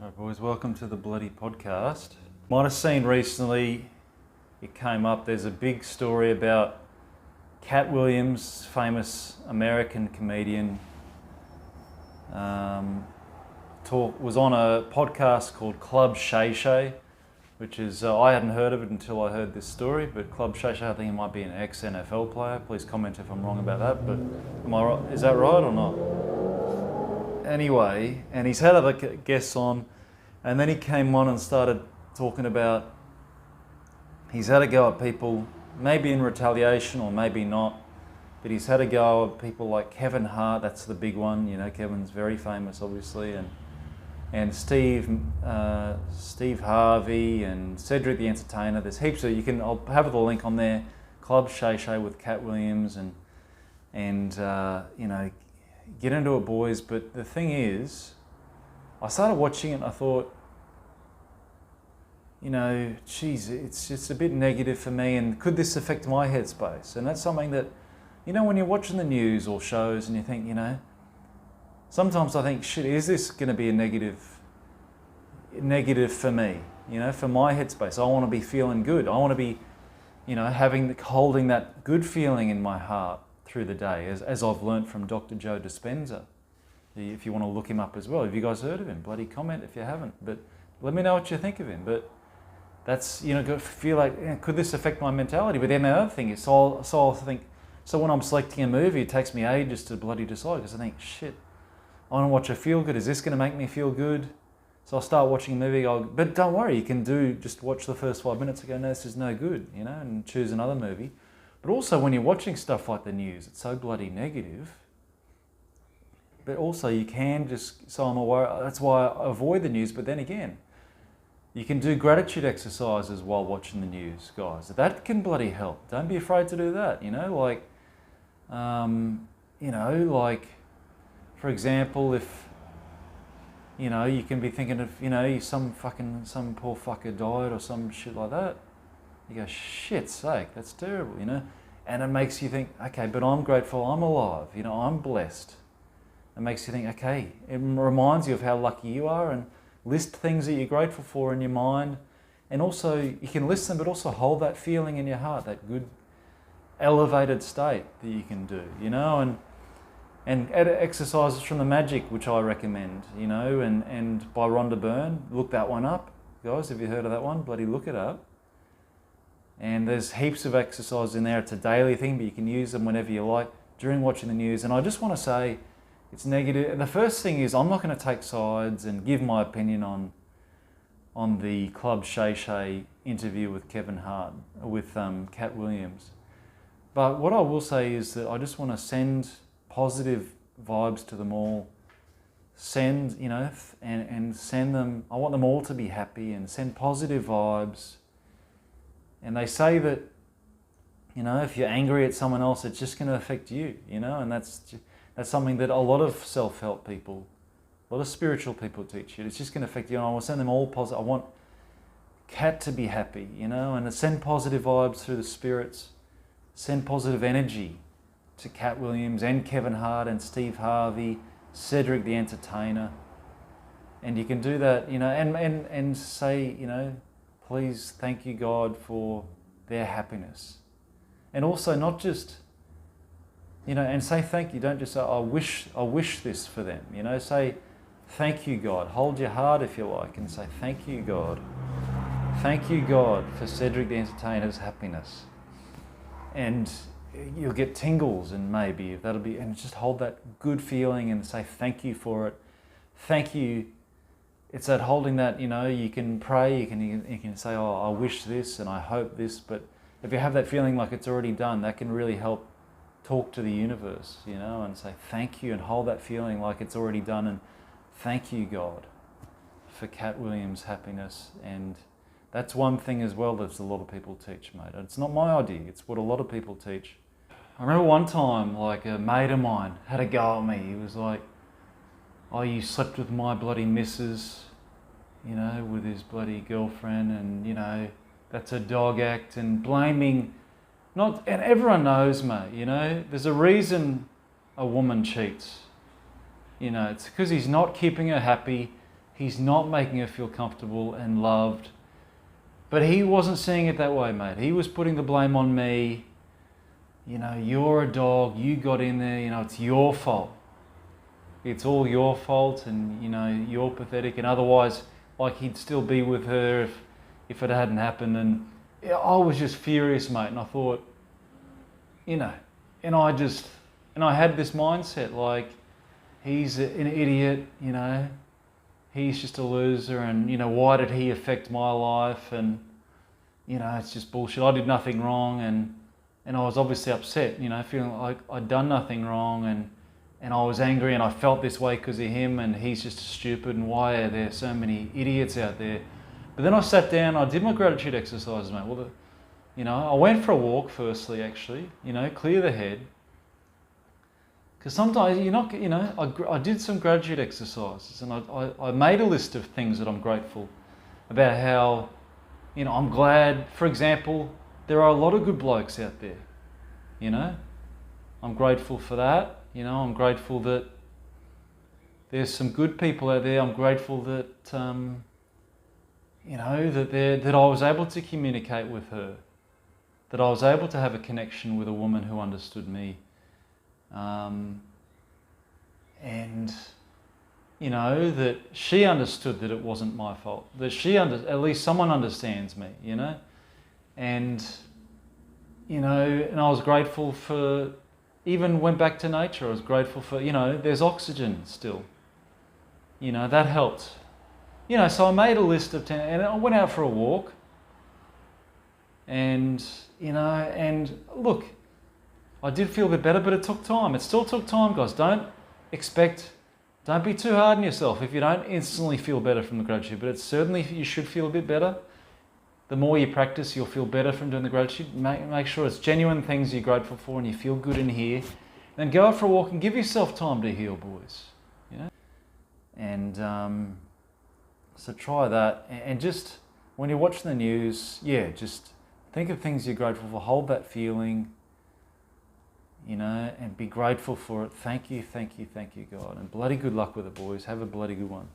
Alright boys, welcome to the bloody podcast. Might have seen recently, it came up, there's a big story about Katt Williams, famous American comedian, was on a podcast called Club Shay Shay, which is, I hadn't heard of it until I heard this story, but Club Shay Shay, I think he might be an ex-NFL player. Please comment if I'm wrong about that, but am I right? Is that right or not? Anyway, and he's had other guests on, and then he came on and started talking about he's had a go at people, maybe in retaliation or maybe not, but he's had a go at people like Kevin Hart. That's the big one. You know, Kevin's very famous, obviously, and Steve Harvey and Cedric the Entertainer. There's heaps of, I'll have the link on there. Club Shay Shay with Katt Williams and you know, get into it, boys. But the thing is, I started watching it and I thought, you know, geez, it's just a bit negative for me, and could this affect my headspace? And that's something that, you know, when you're watching the news or shows and you think, you know, sometimes I think, shit, is this going to be a negative for me? You know, for my headspace. I want to be feeling good. I want to be, you know, holding that good feeling in my heart through the day, as I've learnt from Dr. Joe Dispenza. If you want to look him up as well. Have you guys heard of him? Bloody comment if you haven't. But let me know what you think of him. But that's, you know, feel like, could this affect my mentality? But then the other thing is, so I'll think, so when I'm selecting a movie, it takes me ages to bloody decide, because I think, shit, I want to watch a feel good. Is this going to make me feel good? So I'll start watching a movie. But don't worry, you can just watch the first 5 minutes and go, no, this is no good, you know, and choose another movie. But also when you're watching stuff like the news, it's so bloody negative. But also you can just, so I'm aware, that's why I avoid the news. But then again, you can do gratitude exercises while watching the news, guys. That can bloody help. Don't be afraid to do that, you know, like, for example, if, you know, you can be thinking of, you know, some poor fucker died or some shit like that. You go, shit's sake, that's terrible, you know? And it makes you think, okay, but I'm grateful I'm alive, you know, I'm blessed. It makes you think, okay, it reminds you of how lucky you are, and list things that you're grateful for in your mind. And also, you can list them, but also hold that feeling in your heart, that good, elevated state that you can do, you know? And exercises from the Magic, which I recommend, you know, and by Rhonda Byrne. Look that one up, guys. Have you heard of that one? Bloody look it up. And there's heaps of exercises in there. It's a daily thing, but you can use them whenever you like during watching the news. And I just want to say, it's negative. The first thing is, I'm not going to take sides and give my opinion on the Club Shay Shay interview with Kevin Hart, with Katt Williams. But what I will say is that I just want to send positive vibes to them all. Send, you know, and send them, I want them all to be happy and send positive vibes. And they say that, you know, if you're angry at someone else, it's just going to affect you, you know, and that's something that a lot of self-help people, a lot of spiritual people teach you. It's just going to affect you, and I want to send them all positive. I want Katt to be happy, you know, and send positive vibes through the spirits, send positive energy to Katt Williams and Kevin Hart and Steve Harvey, Cedric the Entertainer. And you can do that, you know, and say, you know, please thank you, God, for their happiness. And also not just, you know, and say thank you. Don't just say, I wish this for them. You know, say thank you, God. Hold your heart if you like and say thank you, God. Thank you, God, for Cedric the Entertainer's happiness. And you'll get tingles, and maybe that'll be, and just hold that good feeling and say thank you for it. Thank you. It's that holding that, you know, you can pray, you can say, oh, I wish this and I hope this, but if you have that feeling like it's already done, that can really help talk to the universe, you know, and say thank you and hold that feeling like it's already done, and thank you, God, for Katt Williams' happiness. And that's one thing as well that a lot of people teach, mate. It's not my idea, it's what a lot of people teach. I remember one time, like, a mate of mine had a go at me. He was like, oh, you slept with my bloody missus, you know, with his bloody girlfriend, and, you know, that's a dog act, and blaming, and everyone knows, mate, you know, there's a reason a woman cheats. You know, it's because he's not keeping her happy. He's not making her feel comfortable and loved. But he wasn't seeing it that way, mate. He was putting the blame on me. You know, you're a dog, you got in there, you know, it's your fault. It's all your fault, and, you know, you're pathetic, and otherwise, like, he'd still be with her if it hadn't happened. And I was just furious, mate, and I thought, you know, and I had this mindset, like, he's an idiot, you know, he's just a loser, and, you know, why did he affect my life? And, you know, it's just bullshit. I did nothing wrong, and I was obviously upset, you know, feeling like I'd done nothing wrong, and I was angry, and I felt this way because of him, and he's just stupid, and why are there so many idiots out there? But then I sat down, I did my gratitude exercises, mate. Well, you know, I went for a walk firstly, actually, you know, clear the head. Because sometimes you're not, you know, I did some gratitude exercises, and I made a list of things that I'm grateful about. How, you know, I'm glad, for example, there are a lot of good blokes out there, you know. I'm grateful for that, you know. I'm grateful that there's some good people out there. I'm grateful that, you know, that I was able to communicate with her, that I was able to have a connection with a woman who understood me. And, you know, that she understood that it wasn't my fault, that at least someone understands me, you know. And, you know, and I was grateful for, even went back to nature. I was grateful for, you know, there's oxygen still, you know, that helped. You know, so I made a list of 10, and I went out for a walk, and, you know, and look, I did feel a bit better, but it took time. It still took time, guys. Don't be too hard on yourself if you don't instantly feel better from the gratitude, but it's certainly, you should feel a bit better. The more you practice, you'll feel better from doing the gratitude. Make sure it's genuine things you're grateful for and you feel good in here. Then go out for a walk and give yourself time to heal, boys. You know? And so try that. And just, when you're watching the news, yeah, just think of things you're grateful for. Hold that feeling, you know, and be grateful for it. Thank you, thank you, thank you, God. And bloody good luck with it, boys. Have a bloody good one.